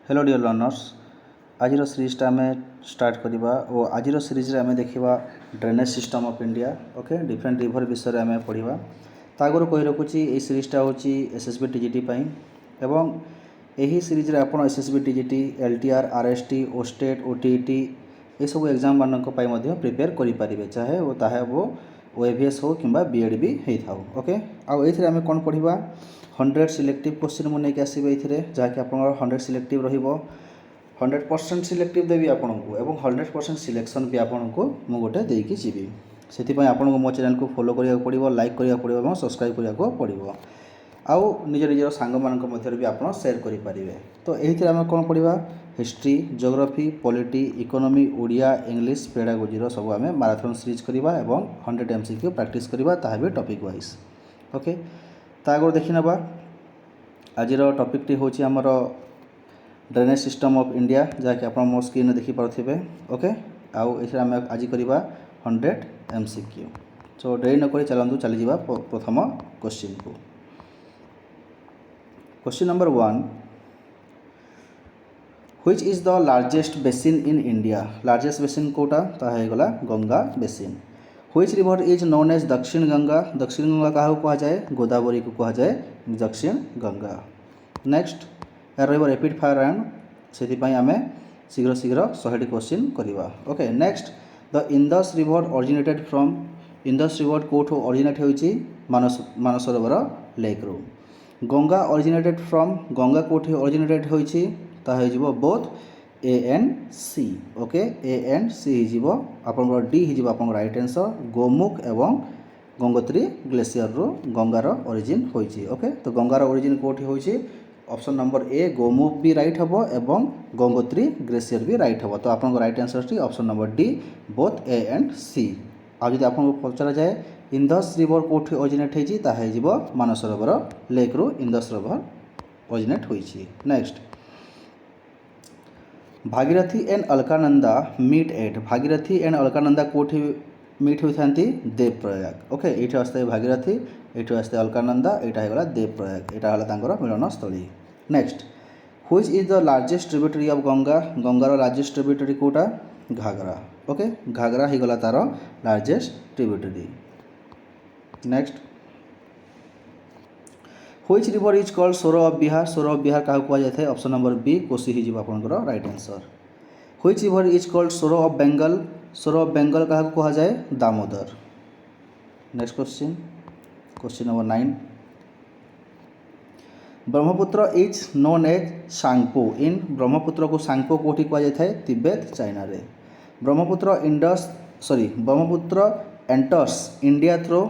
Hello dear learners आज सीरीजटा आम start करवा और आज सीरीज आम देखा drainage system of India okay different river विषय आम पढ़ा तो आगुरी कही रखुची ये सीरीजटा हूँ एसएसबी टीजीटी एवं यही सीरीज आप SSB TGT LTR RST OSSTET OTET ये सब एग्जाम मानक प्रिपेयर करें चाहे वो ताहे वो ओएवीएस हो कि बीएड भी होता हो ओके आउ ये आम कौन पढ़ा 100 सिलेक्टिव क्वेश्चन मुझे आसवे ये जहाँकि आप 100 सिलेक्टिव रो 100% सिलेक्टिव देवी आपन को एवं 100% सिलेक्शन भी आपन को मु गोटे देकी जीवी से आपन को मो चैनल को फॉलो करिया पड़िबो लाइक करिया पड़िबो एवं सब्सक्राइब करिया पड़िबो आउ निज निजर सांग मानक मध्य भी आप शेयर करि परिबे। तो एही आम कौन पढ़ा history geography polity economy Odia English pedagogy सब आम मैराथन सीरीज करवा एवं 100 MCQ प्रैक्टिस करवा ताहा भी टॉपिक वाइज ओके। तो आगे देखी ना आज टॉपिक हूँ आमर ड्रेनेज सिस्टम ऑफ इंडिया जहाँकि आप मो स्क्रीन देखिपे ओके आउ ये आम आज करवा 100 MCQ। सो डेरी नक चलतु चली जा प्रथम क्वेश्चन को। Question number 1 which is the largest basin in India largest basin कोटा तागला Ganga basin. Which river is known as Dakshin Ganga क्या कह जाए गोदावरी को कह जाए दक्षिण गंगा। नेक्स्ट यार रैपिड फायर राउंड से आम शीघ्र शीघ्र 100 क्वेश्चन करवा okay. Next the Indus river originated from Indus river कौट ओरिजिनेट होती मानसरोवर लेक रू। गंगा ओरिजिनेटेड फ्रॉम गंगा कौट ओरिजिनेटेड होती both A and C okay A and C हो आप डी हो आप राइट आंसर गोमुख एवं गंगोत्री ग्लेशियर रू गंगार ओरिजिन होती ओके। तो गंगार ओरिजिन कौटी होती ऑप्शन नंबर ए गोमुख भी राइट हम एवं गंगोत्री ग्लेशियर भी राइट हम। तो आप right answer option number D both A and C. आज आपको पचरा जाए इंदस रिवर कौटी ओरिजिनेट होती मानसरोवर लेक रू इंदस रिवर ओरिजिनेट होती। Next Bhagirathi and Alaknanda meet at Bhagirathi and Alaknanda कौटी मीट होता देवप्रयाग ओके ये आसता है भागीरथी ये आसता है अलकानंदा यहाँ होगा देवप्रयाग यहाँ मिलनस्थली। Next which is the largest tributary of Ganga गंगार लार्जेस्ट ट्रिब्यूटरी कौटा घाघरा ओके घाघरा होगा तार largest tributary. Next which river is called sorrow of Bihar क्या कह जाए ऑप्शन नंबर बी कोसी हो आपंकर right answer. Which river is called sorrow of Bengal क्या कह जाए Damodar. Next question number 9 Brahmaputra is known as Tsangpo in Brahmaputra को सांगपो कौटी कह जाए तिब्बत चाइना रे। ब्रह्मपुत्र एंटर्स इंडिया थ्रो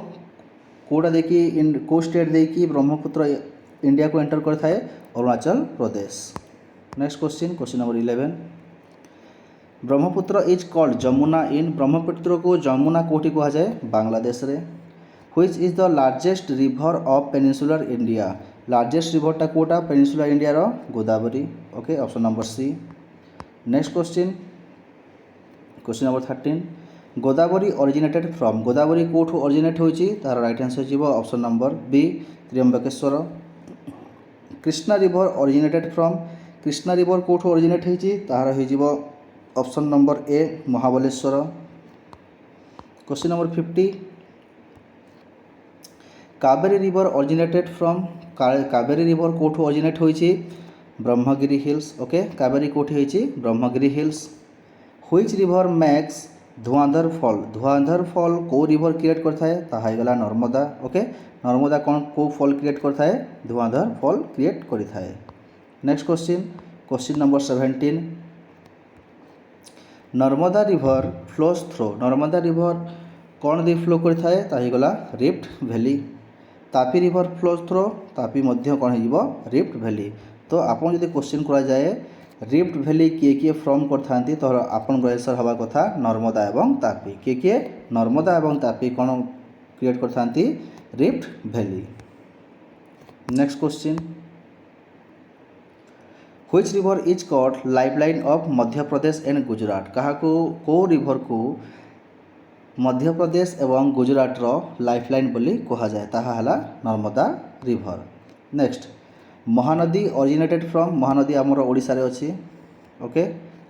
कौटा देखिए को स्टेट देखिए ब्रह्मपुत्र इंडिया को एंटर करता है Arunachal Pradesh. Next question number 11 Brahmaputra is called Jamuna in Brahmaputra को जमुना कौटी कह जाए बांग्लादेश रे। Which is the largest river of peninsular India largest रिवरटा कौटा पेनिनसुलर इंडिया रो Godavari okay option number C. Next question number 13 Godavari originated from Godavari कौट ओरिजिनेट होती तार राइट आंसर हो option number B Trimbakeshwar. Krishna river originated from Krishna river कौट ओरिजिनेट होती तार हो option number A Mahabaleshwar. Question number 50 Kaveri river originated from Kaveri river कौट ओरिजिनेट होती ब्रह्मगिरी हिल्स ओके कावेरी कौटी होती Brahmagiri hills. Which river makes Dhuandhar fall को रिवर क्रिएट करता है तागला नर्मदा ओके नर्मदा कौन को फॉल क्रिएट करता है धुआंधर फॉल क्रिएट करता है। Next question number 17 Narmada river flows through Narmada river कौन दी फ्लो करता है तागला rift valley. Tapi river flows through Tapi मध्य कौन हो रिफ्ट वैली। तो आपन जब क्वेश्चन करा जाए रिफ्ट वैली किए फ्रॉम करते तो आपन आंसर हवा कथा नर्मदा एवं तापी किए नर्मदा एवं तापी कौन क्रिएट करते rift valley. Next question which river is called lifeline of Madhya Pradesh and Gujarat क्या को रिवर को मध्य प्रदेश एवं गुजरात रो लाइफलाइन बोली कह जाए ताहा हला Narmada river. Next Mahanadi originated from Mahanadi आमर ओडिशा रे अछि ओके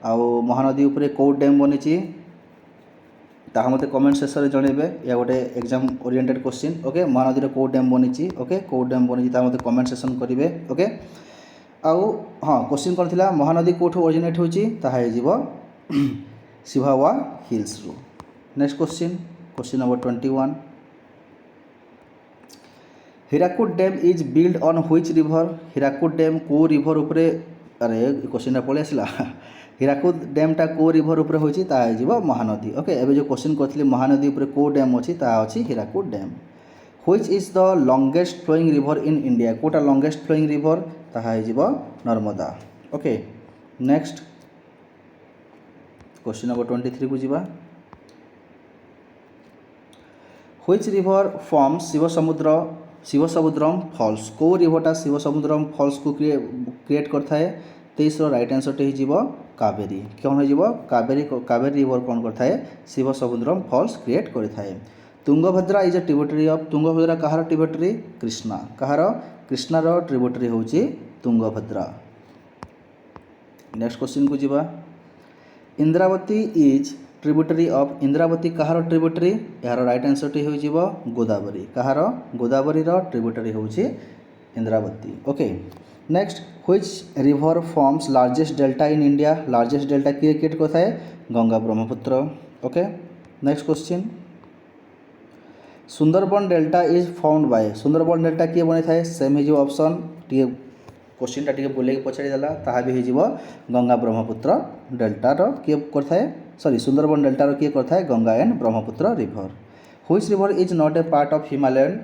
आउ महानदी उपरे को डैम बनी ताहा मते कमेंट सेक्शन रे जणेबे या गोटे exam oriented question okay Mahanadi रे को डैम बनी ओके को डैम बनी ताहा मते कमेंट सेक्शन करिवे ओके आउ हाँ क्वेश्चन कौन थिला महानदी कोठू ओरिजिनेट होची ताहा हे जीवो सिभावा हिल्स रु next question number 21 Hirakud dam is build on which river Hirakud dam को रिवर उपरे अरे क्वेश्चन पळे आसला हीराकुद डैम टा को रिवर उपरे होची ता हे जीवो महानदी ओके एबे जो क्वेश्चन करथले महानदी उपरे को डैम अछि ता अछि Hirakud dam which is the longest flowing river in India कोटा लॉन्गेस्ट फ्लोइंग रिवर ता हे जीवो Narmada okay next question number 23 को जीवा which river forms Shivasamudram falls को रिवरटा शिवसमुद्रम फॉल्स को क्रिएट करता है 23 राइट आंसर टे हो कावेरी कौन हो कावेरी रिवर कौन करता है शिवसमुद्रम फॉल्स क्रिएट करता है Tungabhadra is a tributary of Tungabhadra कहार ट्रिब्यूटरी कृष्णा कहार कृष्णार ट्रिब्यूटरी होची तुंगभद्रा नेक्स्ट क्वेश्चन को जीवा Indravati is tributary of Indravati कहार ट्रिब्यूटरी यार राइट आंसर टी हो गोदावरी कहार गोदावरी ट्रिब्यूटरी होची Indravati okay next which river forms largest delta in India largest delta किए क्रिएट करता है Ganga Brahmaputra okay next question Sundarban delta is found by Sundarban delta किए बनी थाए सेम हो ऑप्शन टी क्वेश्चन टा टी बोले पचारि देला ताहा भी हो गंगा ब्रह्मपुत्र डेल्टार किए करता है सॉरी सुंदरबन डेल्टार किए करता है Ganga and Brahmaputra river which river is not a part of Himalayan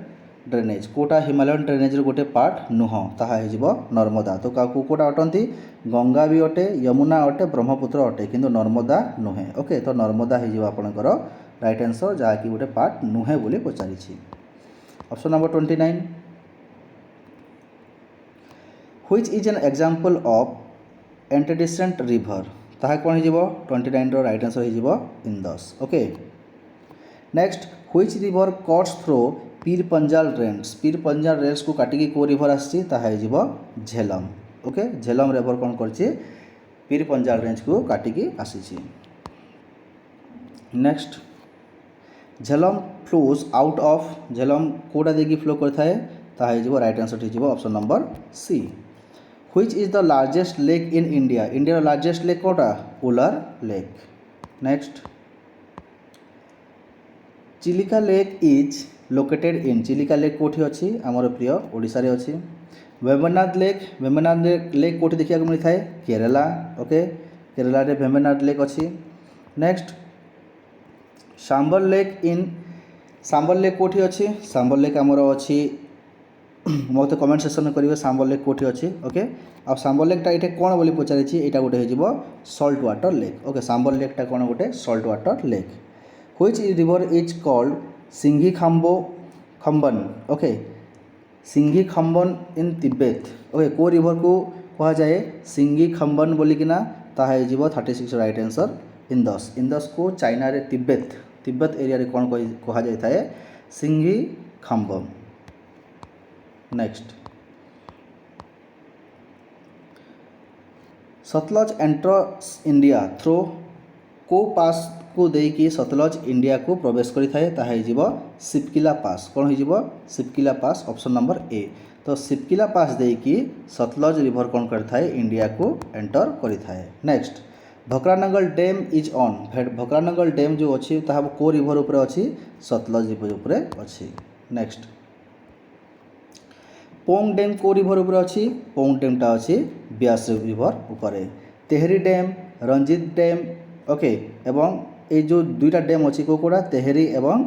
drainage कोटा हिमालयन ड्रेनेज गोटे पार्ट नुह ताहा हो नर्मदा तो कोटा अटंती गंगा भी अटे यमुना अटे ब्रह्मपुत्र अटे किंतु नर्मदा नुहे ओके तो नर्मदा हो आपणकर राइट आंसर जहाँकि गोटे पार्ट नुहे बोली पचारि option number 29 which is an example of antecedent river ताहा कौन हो 29 राइट आंसर हो Indus okay next which river cuts through Pir Panjal rails को काटिकी को रिवर आसी ताहा हो झेलम ओके झेलम रिवर कौन कर पीर पंजाल रेंज को काटिकी आसी next Jhelum flows out of Jhelum कोटा देकी फ्लो करता है ताहा हो राइट आंसर हो option number C which is the largest lake in India India largest lake कोटा Wular lake next Chilika lake is located in Chilika lake कोठी अच्छी आमर प्रिय ओडिशा रे अच्छी वेम्बनाथ लेक कोठी देखा मिलता है केरला ओके केरला रे वेम्बनाथ लेक अच्छी नेक्स्ट सांबल लेक कोठी अच्छी सांबल लेक आमर अच्छी मत कमेंट सेक्शन में करेंगे सांबल लेक कोठी अच्छी ओके आ सांबल लेकटा ये कौन बोली पचारि यहाँ गोटे हो salt water lake okay Sambhar लेकटा कौन गोटे salt water lake which river is called Singhi Khamban okay Singhi Khamban in Tibet okay को रिवर को कह जाए सिंघी खम्बन बोलिकिना ताहा हो 36 राइट आंसर इंदस को चाइना रे तिब्बत एरिया रे कौन कह जाए है Singhi Khamban next Sutlej enters India through को पास को देकी सतलज इंडिया को प्रवेश करें हो सिपकिला पास कौन हो Shipki La pass option number A तो सिपकिला पास देकी सतलज रिवर कौन करता है इंडिया को एंटर करें next Bhakra Nangal dam is on Bhakra Nangal dam जो अच्छी को रिवर उपरे अच्छी सतलज रिवर उपरे अच्छी नेक्स्ट पोंग डैम को रिवर उपरे अच्छी पोंग डैमटा अच्छी ब्यास रिवर उपरे Tehri dam Ranjit dam okay एवं ये जो दुईटा डैम अच्छी कोड़ा तेहरी एवं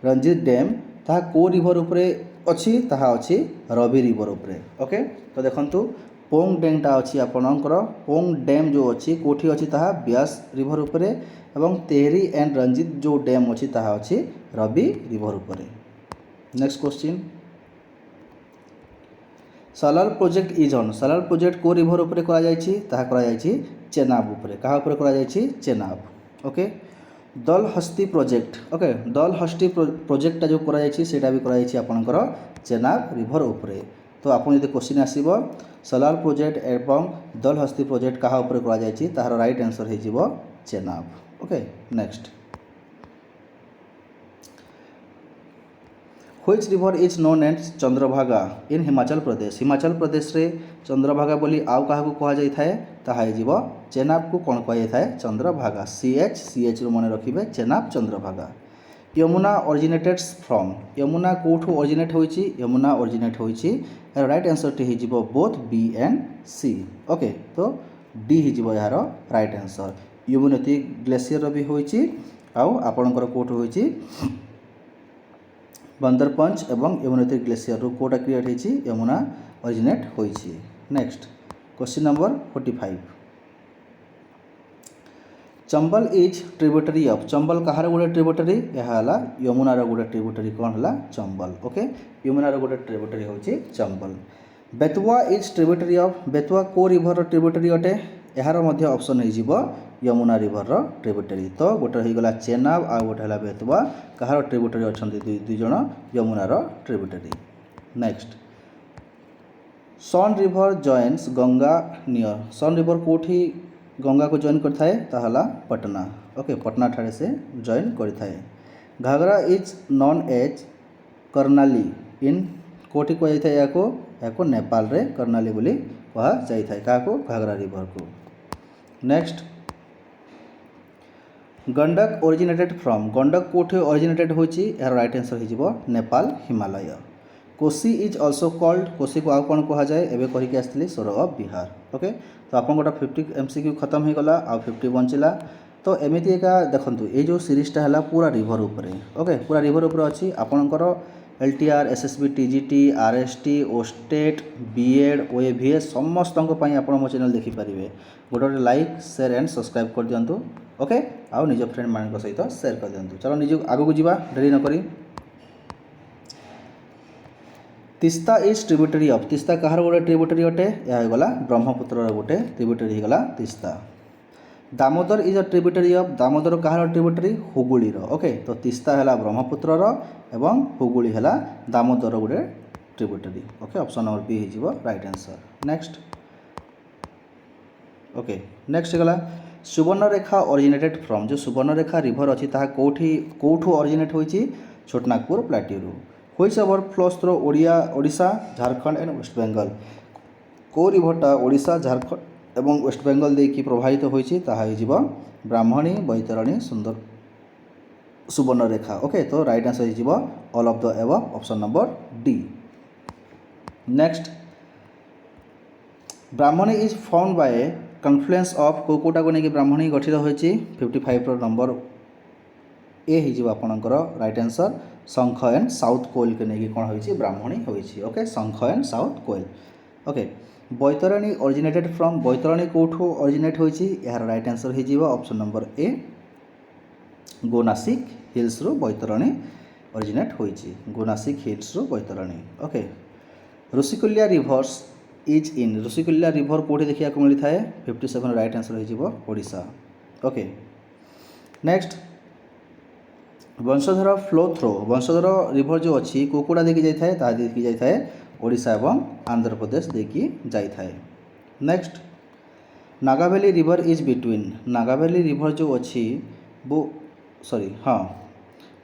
रंजीत डैम ताहा को रिवर उपरे अच्छी ताहा अच्छी रवि रिवर उपरे ओके तो देखंतु पोंग डैमटा अच्छी आपणकर पोंग डैम जो अच्छी कोठी अच्छी ताहा ब्यास रिवर उपरे एवं तेहरी एंड रंजीत जो डैम अच्छी ताहा अच्छी रवि रिवर उपरे next question Salaar project is on Salaar project को रिवर उपरे करा जायछि ताहा करा जायछि चेनाब उपरे कहा उपरे करा जायछि चेनाब ओके दल हस्ती प्रोजेक्ट ओके दल हस्ती प्रोजेक्टा जो करा जायछि सेटा भी करा जायछि आपनकर चेनाब रिवर उपरे तो आप क्वेश्चन आसब सलाल प्रोजेक्ट एवं दलहस्ती प्रोजेक्ट क्या उपर कर तार राइट आंसर हो Chenab. Okay next which river is known as Chandrabhaga in Himachal Pradesh रे चंद्रभागा बोली आउ क्या कहुए चेनाब को कौन कहुए चंद्रभागा ch रू मन रखिए चेनाब चंद्रभागा। यमुना ऑरिजिनेटेड्स फ्रॉम यमुना कौटू ऑरिजिनेट होइछि यमुना ऑरिजिनेट होइछि राइट आंसर टी हो both B and C. Okay तो डी हो यार राइट आंसर। यमुनोत्री ग्लेशियर भी होइछि आउ आपणकर कौटू होइछि बंदरपंच एवं यमुनोत्री ग्लेशियर रू कोटा क्रिएट होइछि यमुना ऑरिजिनेट होइछि। Next question number 45 Chambal is tributary of Chambal कहार गोटे ट्रिब्यूटरी यह यमुनार गोटे ट्रिब्यूटरी कौन है चंबल। ओके यमुनार गोटे ट्रिब्यूटरी होची चंबल। बेतुआ इज ट्रिब्यूटरी ऑफ बेतुआ को रिवर ट्रिब्यूटरी अटे यार मध्य ऑप्शन हो यमुना रिवर ट्रिब्यूटरी। तो गोटे होगा चेनाब आ गोटे है बेतुआ कहार ट्रिब्यूटरी अच्छा दुई जन यमुनार ट्रिब्यूटरी। नेक्स्ट सन रिवर जॉइन्स गंगा नियर सन रिवर कौटी गंगा को जॉइन करता है पटना। ओके पटना ठारे से जॉइन करता है। Ghaghara is known as Karnali in कोटी को नेपाल रे कर्णाली बोली कहा जाए क्या घाघरा रिवर को। Next Gandak originated from Gandak कोठी ओरिजिनेटेड होची यार राइट आंसर हो Nepal Himalaya. Kosi is also called Kosi को आउ कौन कह जाए एवं कहीकि आसती सोर ऑफ बिहार। ओके तो आप 50 MCQ खत्म हो गला आ 50 बंचला। तो एमती एका देखो ये जो सीरीजटा है पूरा रिवर उपरे। ओके पूरा रिवर उपरे अच्छी आपणकर LTR SSB TGT RST OSTET B Ed OAVS समस्त आप मो चैनल देखिपारे गोटे लाइक शेयर एंड सब्सक्राइब कर दिंतु। ओके आउ निज फ्रेंड मान सहित शेयर कर दिंतु। चलो निज आगू जावा डेरी नक। Teesta is tributary of Teesta कहार गोटे ट्रिब्यूटरी अटे यह होगा ब्रह्मपुत्र गोटे ट्रिब्यूटरी होगा Teesta. Damodar is a tributary of Damodar कहार ट्रिब्यूटरी हुगुलीर। ओके तो तीस्ता है ब्रह्मपुत्र एवं हुगुली है दामोदर गोटे tributary. Okay option number B हो right answer. Next okay next गला सुवर्णरेखा ओरिजिनेटेड फ्रॉम जो सुवर्णरेखा रिवर अच्छी कौठू ओरिजिनेट होइछि Chota Nagpur plateau. Which river flows through Odisha Jharkhand and waste Bengal को रिवरटा ओडिशा झारखंड एवं वेस्ट बेंगल देकी प्रभावित होइछि ताहा हो ब्राह्मणी बैतरणी सुंदर सुवर्णरेखा। ओके तो राइट आंसर हो all of the above option number D. Next Brahmani is found by confluence of कोटा को लेकिन ब्राह्मणी गठित होइछि 55 नंबर ए हो आपणकर right answer. Shankh and south Koel के लेकिन कौन हो ब्राह्मणी होइछि। Okay Shankh and south Koel. Okay Baitarani originated from Baitarani कौठू ओरिजिनेट होइछि यार राइट आंसर हो option number A Gonasika hills रो बैतरणी ओरिजिनेट होइछि गोनासिक हिल्स रो Baitarani. Okay Rushikulya rivers is in Rushikulya river कौटी देखा मिलता है 57 राइट आंसर हो Odisha. Okay next Vansadhara flow through Vansadhara river जो अच्छी कोकोड़ा देखी जाए देखी जाए ओडिशा एवं आंध्र प्रदेश देखी जाए। Next Nagavali river is between Nagavali river जो अच्छी वो हाँ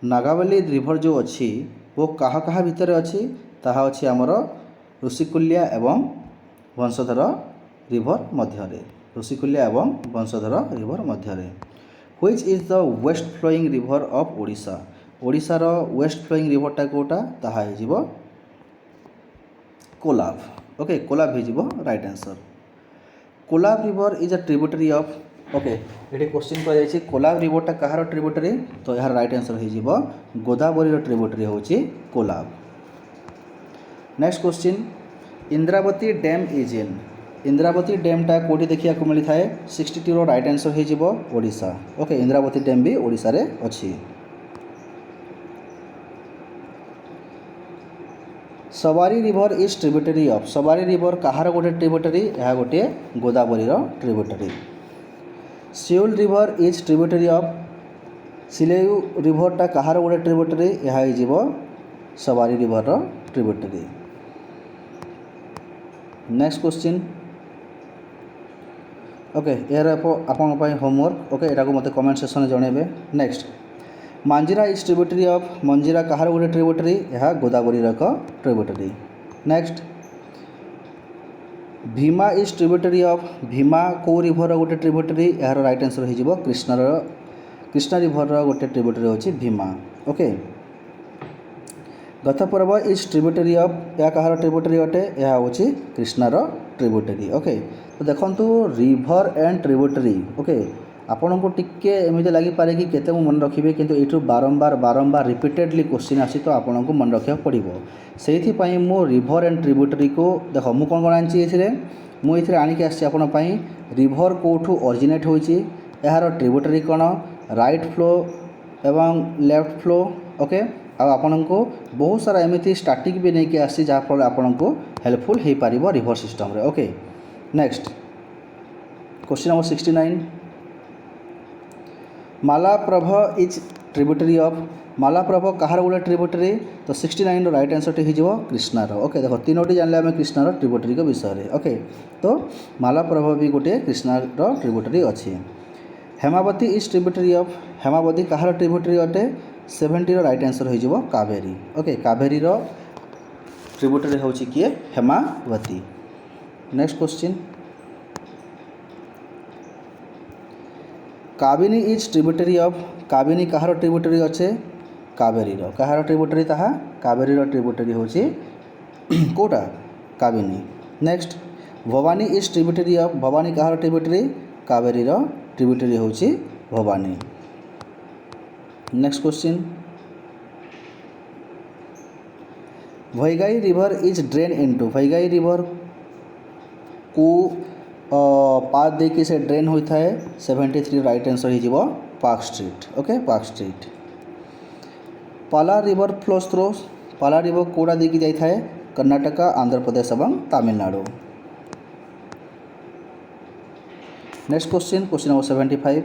नागावैली रिवर जो अच्छी वो कहाँ भितर अच्छी ताहा अच्छी आमर ऋषिकुल्या एवं वंशधर रिवर मध्य ऋषिकुल्या एवं वंशधर रिवर मध्य। Which is the west flowing river of Odisha ओडिशार वेस्ट फ्लोइंग रिवरटा कोटा ताहा हो कोलाब। ओके कोलाब हो right answer. Kolab river is a tributary of okay ये क्वेश्चन कर कोलाब रिवरटा कहार ट्रिब्यूटरी तो यार राइट आंसर हो गोदावरी ट्रिब्यूटरी होची Kolab. Next question Indravati dam is in Indravati डैमटा कौटी देखा मिलता है 62 राइट आंसर हो ओडिशा। ओके इंद्रावती डैम भी ओडिशा रे अच्छी। Sabari river is tributary of Sabari river कहार गोटे ट्रिब्यूटरी यह गोटे Godavari tributary. Sileru river is tributary of Sileru रिवरटा कहार गोटे ट्रिब्यूटरी यह हो Sabari river tributary. Next question okay यार आपण होमवर्क ओके एटा को मते कमेंट सेक्शन में जणेबे। Next Manjira is tributary of Manjira कहार गोटे ट्रिब्यूटरी यह गोदावरी एक tributary. Next Bhima is tributary of Bhima को रिभर गोटे ट्रिब्यूटरी यार राइट आंसर हो कृष्णा रिभर गोटे ट्रिब्यूटरी होची Bhima. Okay Ghataprabha is tributary of या कहार ट्रिब्यूटरी अटे यह होची कृष्णार ट्रिब्यूटरी। ओके तो देखंतु रिभर एंड ट्रिब्यूटरी ओके आपन को टिके एमती लगी पारे कि केते मन रखिबे किंतु एठु बारंबार रिपीटेडली क्वेश्चन आसी तो आपन को मन रखिया पड़िबो सेहि पई मो रिभर एंड ट्रिब्यूटरी को देख मु कोन कोन आंची एथिरे मु एथिरे आनी के आसी आपन पई रिभर कोठु ओरिजिनेट होईची यार ट्रिब्यूटरी कोन राइट फ्लो एवं लेफ्ट फ्लो। ओके आपन को बहुत सारा एमती स्टैटिक भी नहीं के आसी जहाँ फल आपन को हेल्पफुल हो पारिबो रिभर सिस्टम रे। Okay next question number 69 Malaprabha is tributary of Malaprabha कहार गोटे ट्रिब्यूटरी तो 69 राइट आंसर टी हो कृष्णार। ओके देखो तीनोटी जानले आम कृष्णार ट्रिब्यूटरी के विषय में। ओके तो मालाप्रभ भी गोटे कृष्णार ट्रिब्यूटरी अच्छी। Hemavati is tributary of Hemavati कहार ट्रिब्यूटरी अटे 70 राइट आंसर हो कावेरी। ओके कावेरी ट्रिब्यूटरी हूँ किए Hemavati. Next question Kabini is tributary of Kabini कहार ट्रिब्यूटरी अच्छे कावेरी कहार ट्रिब्यूटरी ताहा कावेरी ट्रिब्यूटरी हूँ कोटा Kabini. Next Bhavani is tributary of Bhavani कहार ट्रिब्यूटरी कावेरी ट्रिब्यूटरी हूँ Bhavani. Next question Vaigai river is drain into Vaigai river को पाथ देखिए से ड्रेन होता है 73 राइट आंसर हो Palk Strait. Okay Palk Strait. Palar river flows through Palar river कोड़ा देखी जाता है कर्नाटका आंध्र प्रदेश और Tamil Nadu. Next question question number 75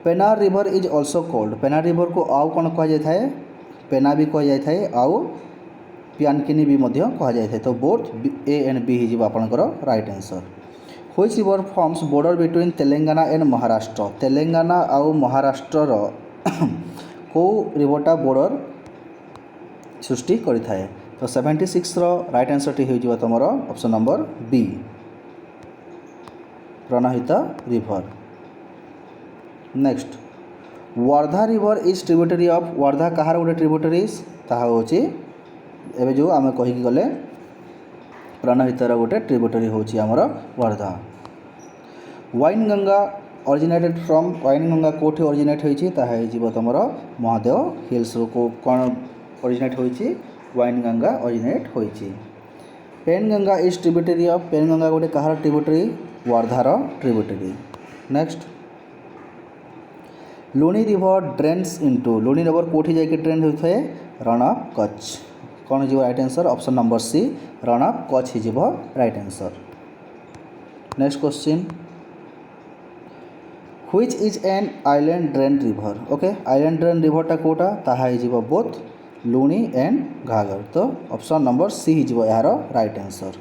Penner river is also called Penner river को आउ कौन कह जाता है पेना भी कह जाता है आउ पियानकिनी भी मध्य कह जाता है तो बोथ ए एंड बी हो आपंकर right answer. Which river forms border between Telangana and Maharashtra Telangana आउ महाराष्ट्र को रिवरटा बॉर्डर सृष्टि करिथाए तो 76 राइट आंसर टी हो तुम option number B Pranhita river. Next Wardha river is tributary of Wardha कहार गोटे ट्रिब्यूटरी ताहा होची एबे जो आमे कहि गले प्रणहितर गोटे ट्रिब्यूटरी होची हमर Wardha. Wine Ganga originated from wine Ganga कोठी ओरिजिनेट होईची ताहा जीव तुमर महादेव हिल्स को कौन ओरिजिनेट होईची वाइन गंगा ओरिजिनेट होईची। Penganga is tributary of Penganga गोटे कहार ट्रिब्यूटरी वर्धार tributary. Next Luni river drains into Luni river कोठी जाके ड्रेन होता है रण ऑफ कच्छ कौन हो right answer option number C Rann of Kutch हो right answer. Next question which is an inland drain river okay inland drain रिवरटा कोटा ताहा हो बोथ लुणी एंड घाघर तो ऑप्शन नंबर सी हो यार right answer.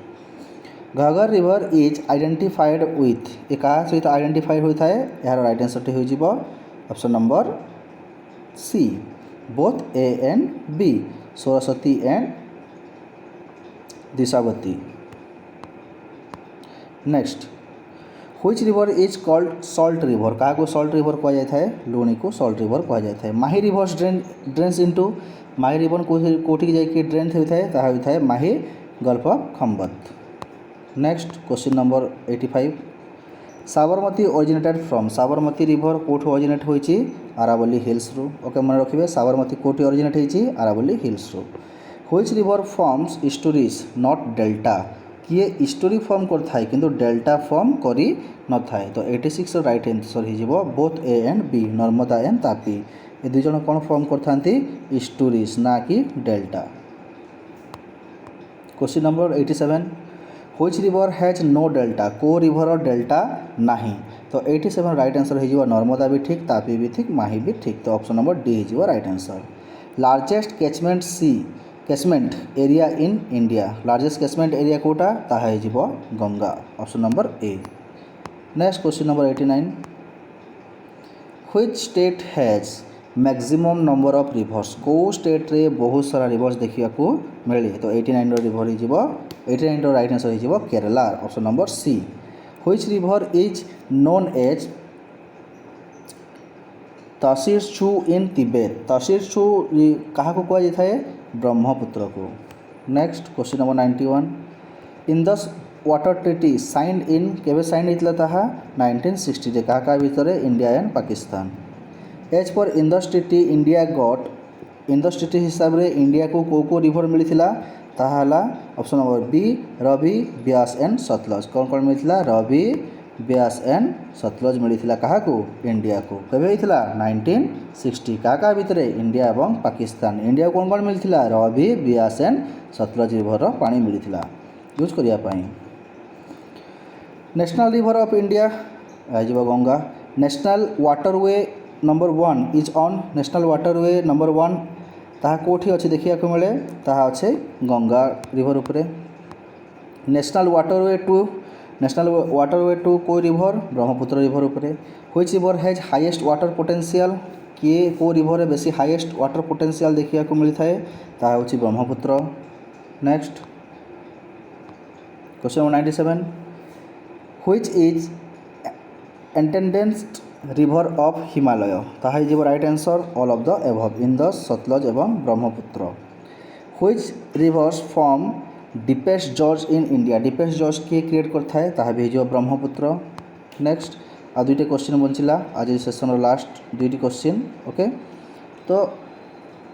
Ghaggar river is identified with A क्या सहित आइडेंटिफाइड होता है यार राइट आंसर हो option number C both A and B Saraswati and Drishadvati. Next which river is called salt river क्या को सॉल्ट रिवर कह जाता है लुणी को सॉल्ट रिवर कह जाता है। Mahi rivers drains into Mahi river कोठी जाके ड्रेन होता है ताहा होता है Mahi gulf of Khambhat. Next question number 85 Sabarmati originated from Sabarmati river कोठी ओरिजिनेट होईची आरावली हिल्स रु ओके मन रखिए साबरमती कोठी ओरिजिनेट होईची आरावली हिल्स रु। Which river forms estuaries not delta किए स्टोरी फॉर्म कर थाए किंतु डेल्टा फॉर्म करी न थाए तो 86 राइट आंसर हो both A and B Narmada and Tapi ये दुई जन कौन फॉर्म करथांती स्टोरीज ना कि delta. Question number 87 which river has no delta को रिवर डेल्टा नहीं तो 87 राइट आंसर हो नर्मदा भी ठीक तापी भी ठीक माही भी ठीक तो ऑप्शन नंबर डी हो राइट आंसर। लार्जेस्ट कैचमेंट सी catchment area in India largest catchment area कोटा ताहा हो Ganga option number A. Next question number 89 which state has maximum number of rivers को स्टेट रे बहुत सारा रिवर्स देखा मिले तो 89 रिवर हो 89 राइट आंसर हो केरला option number C. Which river is known as तसीरछू इन तिब्बत तसीरछू क्या कहुए ब्रह्मपुत्र को। Next question number 91 Indus water treaty signed in केवे साइन होता 1960 क्या भितर India and Pakistan. As per Indus treaty India got Indus treaty हिसाब से इंडिया को को रिवर मिलता ताहाला option number B Ravi Beas and Sutlej कौन मिलता रवि ब्यास एंड सतलज मिलता क्या इंडिया को केवे होता 1960 क्या भितर इंडिया और पाकिस्तान। इंडिया को कौन मिलता रवि ब्यास एंड सतलज रिवर पानी मिलता यूज करने। National river of India eyes Ganga. National waterway number 1 is on national waterway number 1 ताहा कोठी अच्छे देखा मिले ताहा अच्छे गंगा रिवर उपरे। नेशनल वाटरवे टू को रिवर ब्रह्मपुत्र रिवर उपरे। Which river has highest water potential किए को रिवर बेसी हाईएस्ट वाटर पोटेंशियल देखा मिलता है ताहा होची Brahmaputra. Next question number 97 which is antecedent river of Himalaya ताहा हो right answer all of the above Indus Sutlej एवं Brahmaputra. Which rivers form deepest gorge in India deepest gorge किए क्रिएट करता है ताहा भी हो ब्रह्मपुत्र। नेक्स्ट आ दुईटे क्वेश्चन बचिला आज सेसन लास्ट दुईटी क्वेश्चन ओके। तो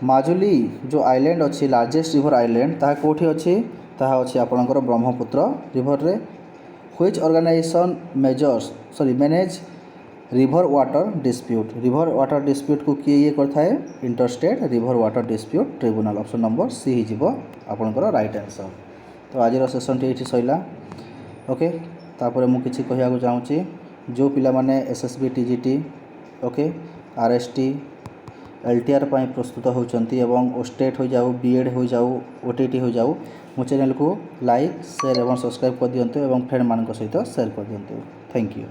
माजुली जो आइलैंड अच्छी लार्जेस्ट रिवर आइलैंड ताहा कोठी अच्छी ताहा अच्छी आपणकर ब्रह्मपुत्र रिवर रे। Which organisation manage river water dispute को किए ये करता है interstate river water dispute tribunal option number C हो आपणकर राइट आंसर। तो आज सेसन टी ये सैला ओके। तापर मुझे कहना चाहूँगी जो पिला माने SSB TGT okay RST LTR प्रस्तुत होती ओस्टेट हो जाऊ बीएड हो जाऊ ओटीटी हो जाऊ मो चैनल को लाइक शेयर और सब्सक्राइब कर दिंतु और फ्रेंड मान सहित शेयर कर दिंतु। Thank you.